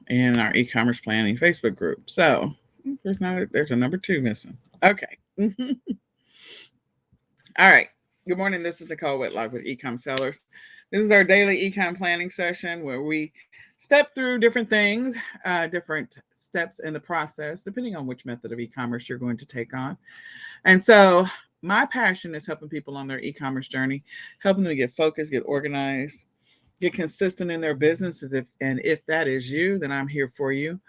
in our e-commerce planning Facebook group. So there's a number 2 missing. Okay. All right. Good morning. This is Nicole Whitlock with eCom Sellers. This is our daily ecom planning session where we step through different things, different steps in the process, depending on which method of e-commerce you're going to take on. And so my passion is helping people on their e-commerce journey, helping them get focused, get organized, get consistent in their businesses. And if that is you, then I'm here for you.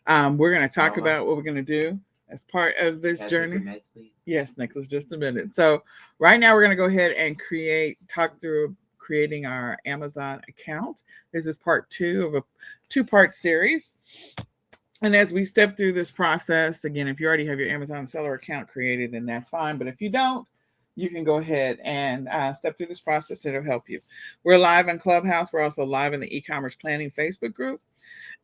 We're going to talk about what we're going to do as part of this journey. Yes, Nicholas, just a minute. So right now we're going to go ahead and talk through creating our Amazon account. This is part 2 of a 2-part series. And as we step through this process, again, if you already have your Amazon seller account created, then that's fine. But if you don't, you can go ahead and step through this process. It'll help you. We're live on Clubhouse. We're also live in the e-commerce planning Facebook group.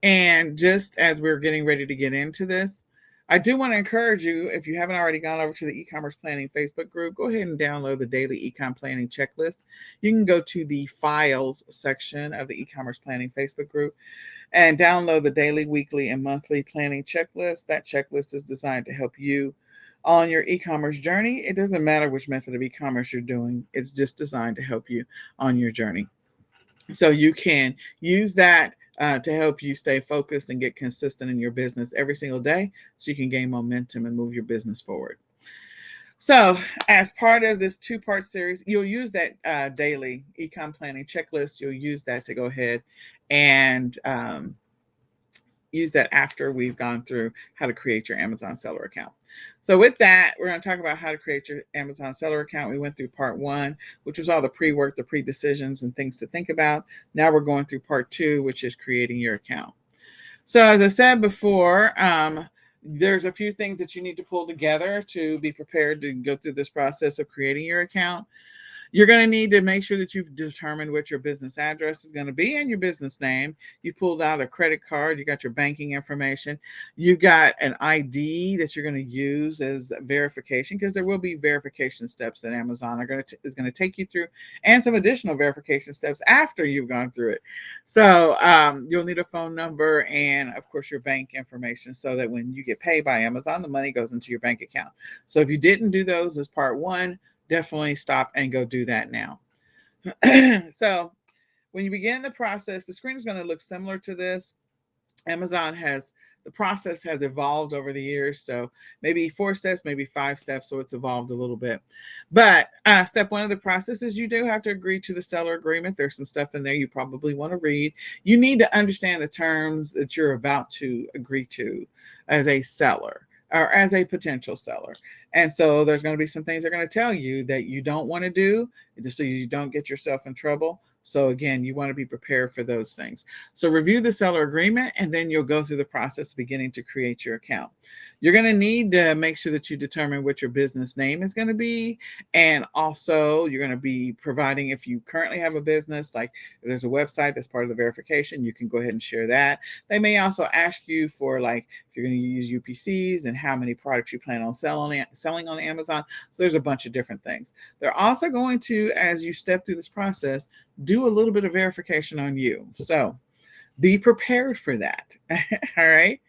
And just as we're getting ready to get into this, I do want to encourage you, if you haven't already gone over to the e-commerce planning Facebook group, go ahead and download the daily e-com planning checklist. You can go to the files section of the e-commerce planning Facebook group and download the daily, weekly, and monthly planning checklist. That checklist is designed to help you on your e-commerce journey. It doesn't matter which method of e-commerce you're doing. It's just designed to help you on your journey. So you can use that to help you stay focused and get consistent in your business every single day so you can gain momentum and move your business forward. So as part of this 2-part series, you'll use that daily ecom planning checklist. You'll use that to go ahead and use that after we've gone through how to create your Amazon seller account. So with that, we're going to talk about how to create your Amazon seller account. We went through part 1, which was all the pre-work, the pre-decisions and things to think about. Now we're going through part 2, which is creating your account. So as I said before, there's a few things that you need to pull together to be prepared to go through this process of creating your account. You're going to need to make sure that you've determined what your business address is going to be and your business name. You pulled out a credit card. You got your banking information. You've got an ID that you're going to use as verification, because there will be verification steps that Amazon is going to take you through, and some additional verification steps after you've gone through it. So you'll need a phone number and, of course, your bank information so that when you get paid by Amazon, the money goes into your bank account. So if you didn't do those as part 1, definitely stop and go do that now. So when you begin the process, the screen is going to look similar to this. The process has evolved over the years. So maybe 4 steps, maybe 5 steps. So it's evolved a little bit. But step 1 of the process is you do have to agree to the seller agreement. There's some stuff in there you probably want to read. You need to understand the terms that you're about to agree to as a seller or as a potential seller. And so there's going to be some things they're going to tell you that you don't want to do, just so you don't get yourself in trouble. So again, you want to be prepared for those things. So review the seller agreement, and then you'll go through the process beginning to create your account. You're going to need to make sure that you determine what your business name is going to be. And also you're going to be providing, if you currently have a business, like if there's a website that's part of the verification, you can go ahead and share that. They may also ask you for, like, if you're going to use UPCs and how many products you plan on selling on Amazon. So there's a bunch of different things. They're also going to, as you step through this process, do a little bit of verification on you. So be prepared for that. All right.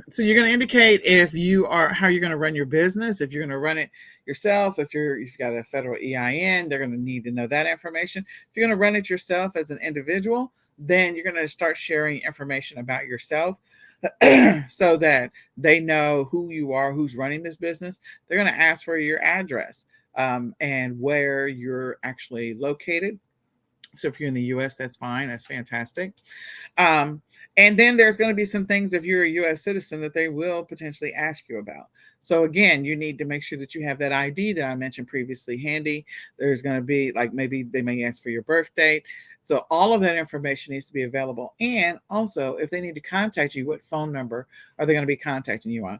So you're going to indicate how you're going to run your business. If you're going to run it yourself, if you've got a federal EIN, they're going to need to know that information. If you're going to run it yourself as an individual, then you're going to start sharing information about yourself so that they know who you are, who's running this business. They're going to ask for your address and where you're actually located. So if you're in the US, that's fine. That's fantastic. And then there's going to be some things, if you're a US citizen, that they will potentially ask you about. So again, you need to make sure that you have that ID that I mentioned previously handy. There's going to be, like, maybe they may ask for your birth date. So all of that information needs to be available. And also, if they need to contact you, what phone number are they going to be contacting you on?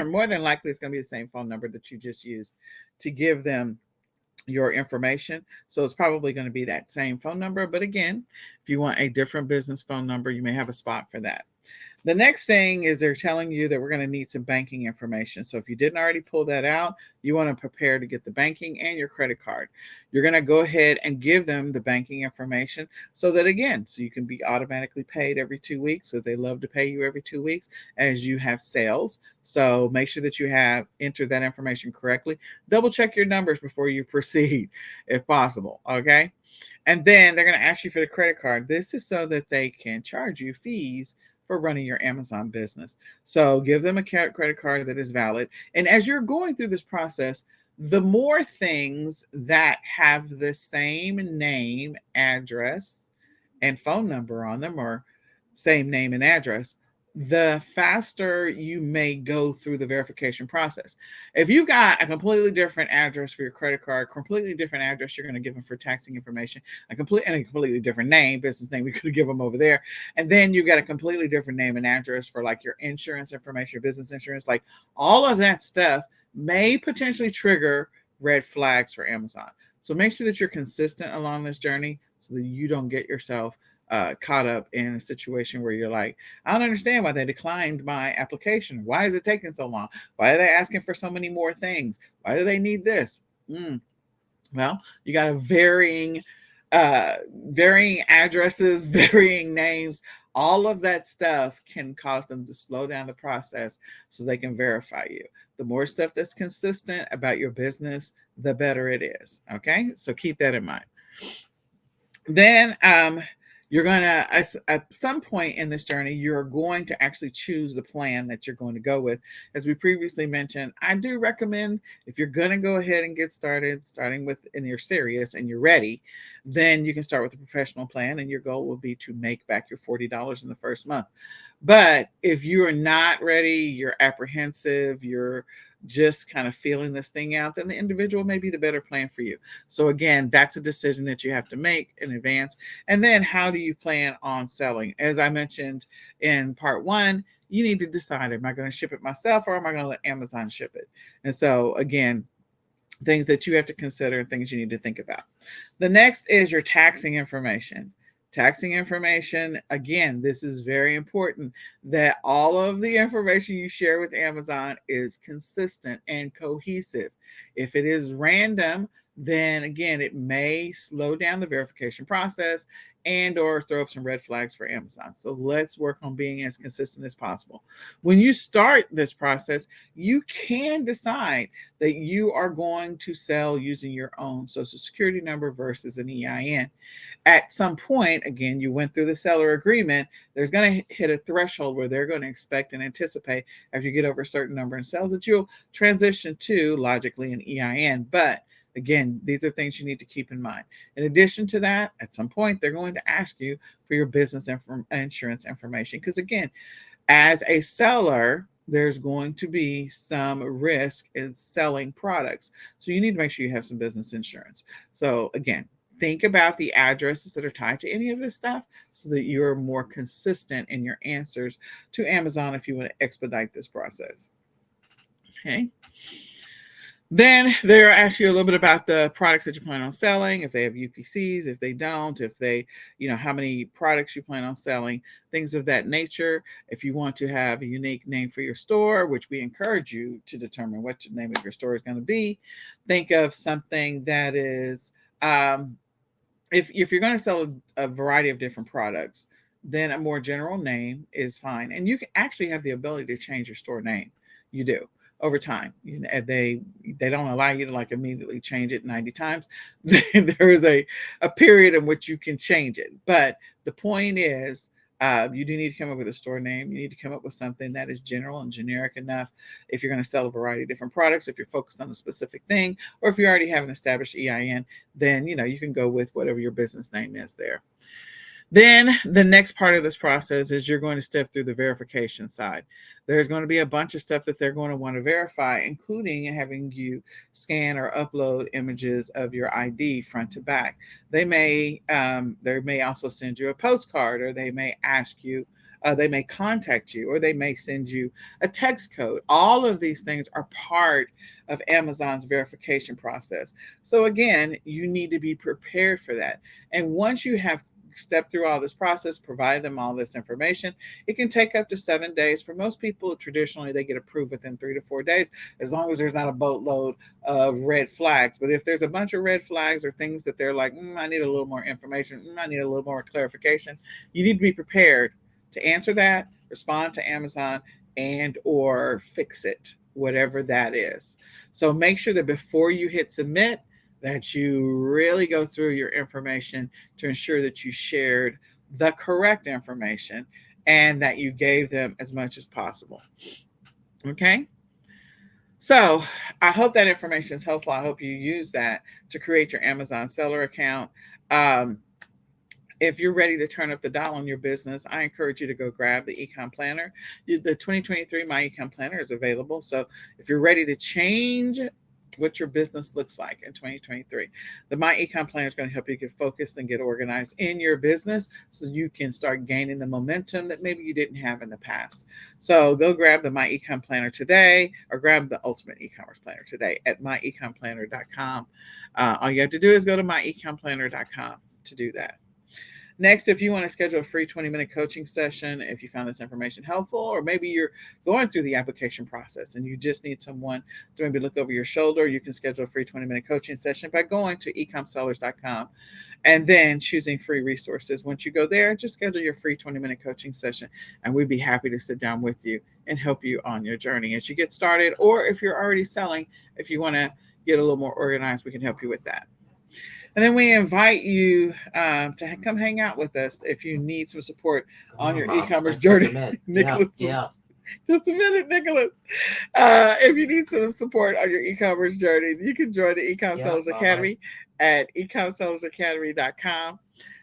More than likely, it's going to be the same phone number that you just used to give them your information. So it's probably going to be that same phone number. But again, if you want a different business phone number, you may have a spot for that. The next thing is they're telling you that we're going to need some banking information. So if you didn't already pull that out, you want to prepare to get the banking and your credit card. You're going to go ahead and give them the banking information so that, again, so you can be automatically paid every 2 weeks, because they love to pay you every 2 weeks as you have sales. So make sure that you have entered that information correctly. Double check your numbers before you proceed if possible. Okay. And then they're going to ask you for the credit card. This is so that they can charge you fees for running your Amazon business. So give them a credit card that is valid. And as you're going through this process, the more things that have the same name, address, and phone number on them, or same name and address, the faster you may go through the verification process. If you've got a completely different address for your credit card, completely different address you're going to give them for taxing information, a completely different name, business name, we could give them over there, and then you've got a completely different name and address for like your insurance information, your business insurance, like all of that stuff may potentially trigger red flags for Amazon. So make sure that you're consistent along this journey so that you don't get yourself caught up in a situation where you're like, I don't understand why they declined my application. Why is it taking so long? Why are they asking for so many more things? Why do they need this? Well, you got a varying addresses, varying names. All of that stuff can cause them to slow down the process so they can verify you. The more stuff that's consistent about your business, the better it is. Okay, so keep that in mind. Then you're going to, at some point in this journey, you're going to actually choose the plan that you're going to go with. As we previously mentioned, I do recommend, if you're going to go ahead and get started, starting with, and you're serious and you're ready, then you can start with a professional plan, and your goal will be to make back your $40 in the first month. But if you are not ready, you're apprehensive, you're just kind of feeling this thing out, then the individual may be the better plan for you. So again, that's a decision that you have to make in advance. And then how do you plan on selling? As I mentioned in part one, you need to decide, am I going to ship it myself, or am I going to let Amazon ship it? And so again, things that you have to consider and things you need to think about. The next is your taxing information. Taxing information, again, this is very important, that all of the information you share with Amazon is consistent and cohesive. If it is random, then again, it may slow down the verification process and or throw up some red flags for Amazon. So let's work on being as consistent as possible. When you start this process, you can decide that you are going to sell using your own social security number versus an EIN. At some point, again, you went through the seller agreement, there's going to hit a threshold where they're going to expect and anticipate, after you get over a certain number in sales, that you'll transition to, logically, an EIN. But again, these are things you need to keep in mind. In addition to that, at some point, they're going to ask you for your business insurance information. Because again, as a seller, there's going to be some risk in selling products. So you need to make sure you have some business insurance. So again, think about the addresses that are tied to any of this stuff so that you're more consistent in your answers to Amazon if you want to expedite this process. Okay. Then they'll ask you a little bit about the products that you plan on selling, if they have UPCs, if they don't, if they, how many products you plan on selling, things of that nature. If you want to have a unique name for your store, which we encourage you to determine what the name of your store is going to be, think of something that is, if you're going to sell a variety of different products, then a more general name is fine. And you can actually have the ability to change your store name. You do. Over time, they don't allow you to like immediately change it 90 times. There is a period in which you can change it. But the point is, you do need to come up with a store name. You need to come up with something that is general and generic enough. If you're going to sell a variety of different products, if you're focused on a specific thing, or if you already have an established EIN, then you can go with whatever your business name is there. Then the next part of this process is you're going to step through the verification side. There's going to be a bunch of stuff that they're going to want to verify, including having you scan or upload images of your ID front to back. They may also send you a postcard, or they may ask you, they may contact you, or they may send you a text code. All of these things are part of Amazon's verification process. So again, you need to be prepared for that. And once you have step through all this process, provide them all this information. It can take up to 7 days. For most people, traditionally, they get approved within 3 to 4 days, as long as there's not a boatload of red flags. But if there's a bunch of red flags or things that they're like, I need a little more information, I need a little more clarification, you need to be prepared to answer that, respond to Amazon, and or fix it, whatever that is. So make sure that before you hit submit, that you really go through your information to ensure that you shared the correct information and that you gave them as much as possible. Okay? So I hope that information is helpful. I hope you use that to create your Amazon seller account. If you're ready to turn up the dial on your business, I encourage you to go grab the eCom Planner. The 2023 My eCom Planner is available. So if you're ready to change what your business looks like in 2023, the My eCom Planner is going to help you get focused and get organized in your business so you can start gaining the momentum that maybe you didn't have in the past. So go grab the My eCom Planner today, or grab the Ultimate E-commerce Planner today at myecomplanner.com. All you have to do is go to myecomplanner.com to do that. Next, if you want to schedule a free 20-minute coaching session, if you found this information helpful, or maybe you're going through the application process and you just need someone to maybe look over your shoulder, you can schedule a free 20-minute coaching session by going to ecomsellers.com and then choosing free resources. Once you go there, just schedule your free 20-minute coaching session, and we'd be happy to sit down with you and help you on your journey as you get started. Or if you're already selling, if you want to get a little more organized, we can help you with that. And then we invite you to come hang out with us if you need some support on your e-commerce journey. Nicholas, yeah. Just a minute, Nicholas. If you need some support on your e-commerce journey, you can join the eCom Sellers Academy at ecomsellersacademy.com.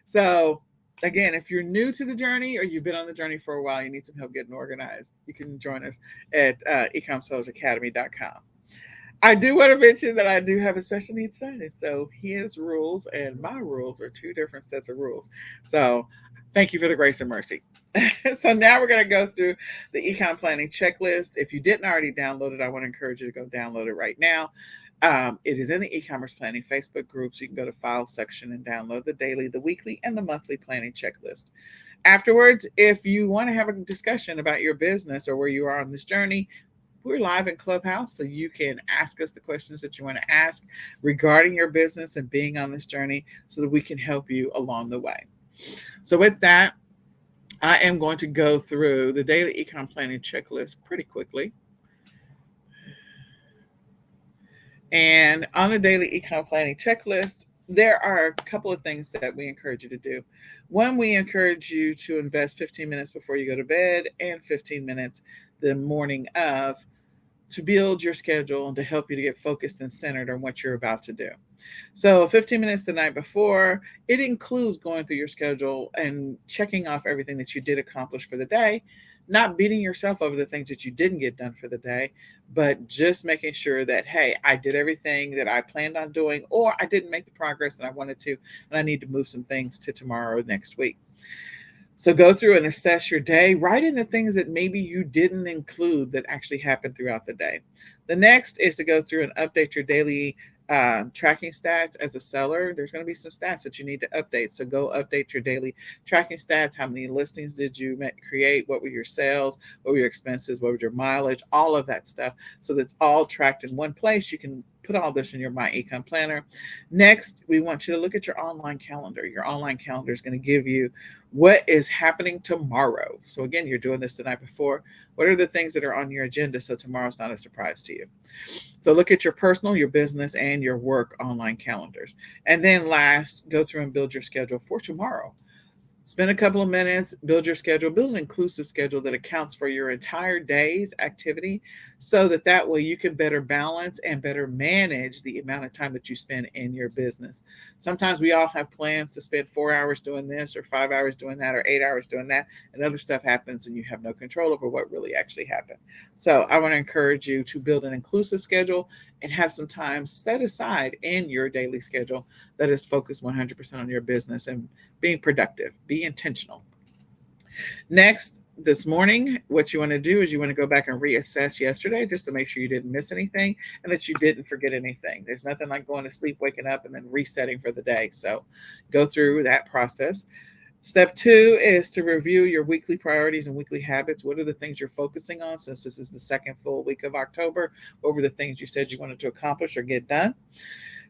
So again, if you're new to the journey or you've been on the journey for a while, you need some help getting organized, you can join us at ecomsellersacademy.com. I do want to mention that I do have a special needs son, and so his rules and my rules are two different sets of rules. So thank you for the grace and mercy. So now we're going to go through the eCom planning checklist. If you didn't already download it, I want to encourage you to go download it right now. It is in the e-commerce planning Facebook group, so you can go to file section and download the daily, the weekly, and the monthly planning checklist. Afterwards, if you want to have a discussion about your business or where you are on this journey, we're live in Clubhouse, so you can ask us the questions that you want to ask regarding your business and being on this journey so that we can help you along the way. So with that, I am going to go through the daily ecom planning checklist pretty quickly. And on the daily ecom planning checklist, there are a couple of things that we encourage you to do. One, we encourage you to invest 15 minutes before you go to bed and 15 minutes the morning of to build your schedule and to help you to get focused and centered on what you're about to do. So 15 minutes the night before, it includes going through your schedule and checking off everything that you did accomplish for the day, not beating yourself over the things that you didn't get done for the day, but just making sure that, hey, I did everything that I planned on doing, or I didn't make the progress that I wanted to, and I need to move some things to tomorrow or next week. So go through and assess your day. Write in the things that maybe you didn't include that actually happened throughout the day. The next is to go through and update your daily tracking stats as a seller. There's going to be some stats that you need to update. So go update your daily tracking stats. How many listings did you create? What were your sales? What were your expenses? What was your mileage? All of that stuff. So that's all tracked in one place. You can put all this in your My eCom Planner. Next, we want you to look at your online calendar. Your online calendar is going to give you what is happening tomorrow. So again, you're doing this the night before. What are the things that are on your agenda so tomorrow's not a surprise to you? So look at your personal, your business, and your work online calendars. And then last, go through and build your schedule for tomorrow. Spend a couple of minutes, build your schedule, build an inclusive schedule that accounts for your entire day's activity so that way you can better balance and better manage the amount of time that you spend in your business. Sometimes we all have plans to spend 4 hours doing this or 5 hours doing that or 8 hours doing that, and other stuff happens and you have no control over what really actually happened. So I want to encourage you to build an inclusive schedule and have some time set aside in your daily schedule that is focused 100% on your business and being productive. Be intentional. Next, this morning, what you want to do is you want to go back and reassess yesterday just to make sure you didn't miss anything and that you didn't forget anything. There's nothing like going to sleep, waking up, and then resetting for the day. So go through that process. Step 2 is to review your weekly priorities and weekly habits. What are the things you're focusing on since this is the second full week of October? What were the things you said you wanted to accomplish or get done?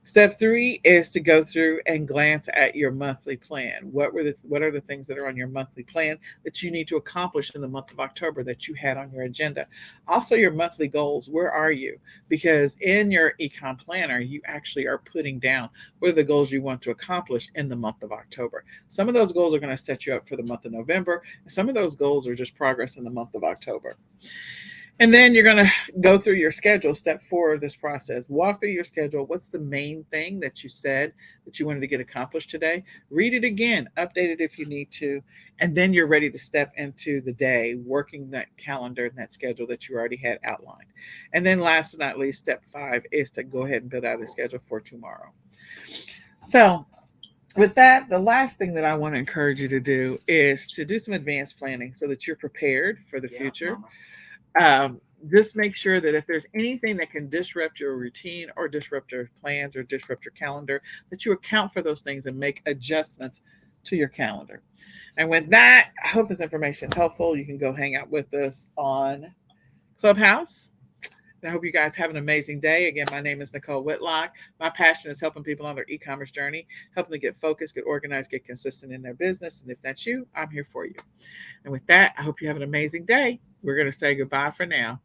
Step 3 is to go through and glance at your monthly plan. What are the things that are on your monthly plan that you need to accomplish in the month of October that you had on your agenda? Also, your monthly goals. Where are you? Because in your ecom planner, you actually are putting down what are the goals you want to accomplish in the month of October. Some of those goals are going to set you up for the month of November, and some of those goals are just progress in the month of October. And then you're going to go through your schedule, step 4 of this process. Walk through your schedule. What's the main thing that you said that you wanted to get accomplished today? Read it again, update it if you need to. And then you're ready to step into the day, working that calendar and that schedule that you already had outlined. And then last but not least, step 5 is to go ahead and build out a schedule for tomorrow. So with that, the last thing that I want to encourage you to do is to do some advanced planning so that you're prepared for the future. Just make sure that if there's anything that can disrupt your routine or disrupt your plans or disrupt your calendar, that you account for those things and make adjustments to your calendar. And with that, I hope this information is helpful. You can go hang out with us on Clubhouse. And I hope you guys have an amazing day. Again, my name is Nicole Whitlock. My passion is helping people on their e-commerce journey, helping them get focused, get organized, get consistent in their business. And if that's you, I'm here for you. And with that, I hope you have an amazing day. We're going to say goodbye for now.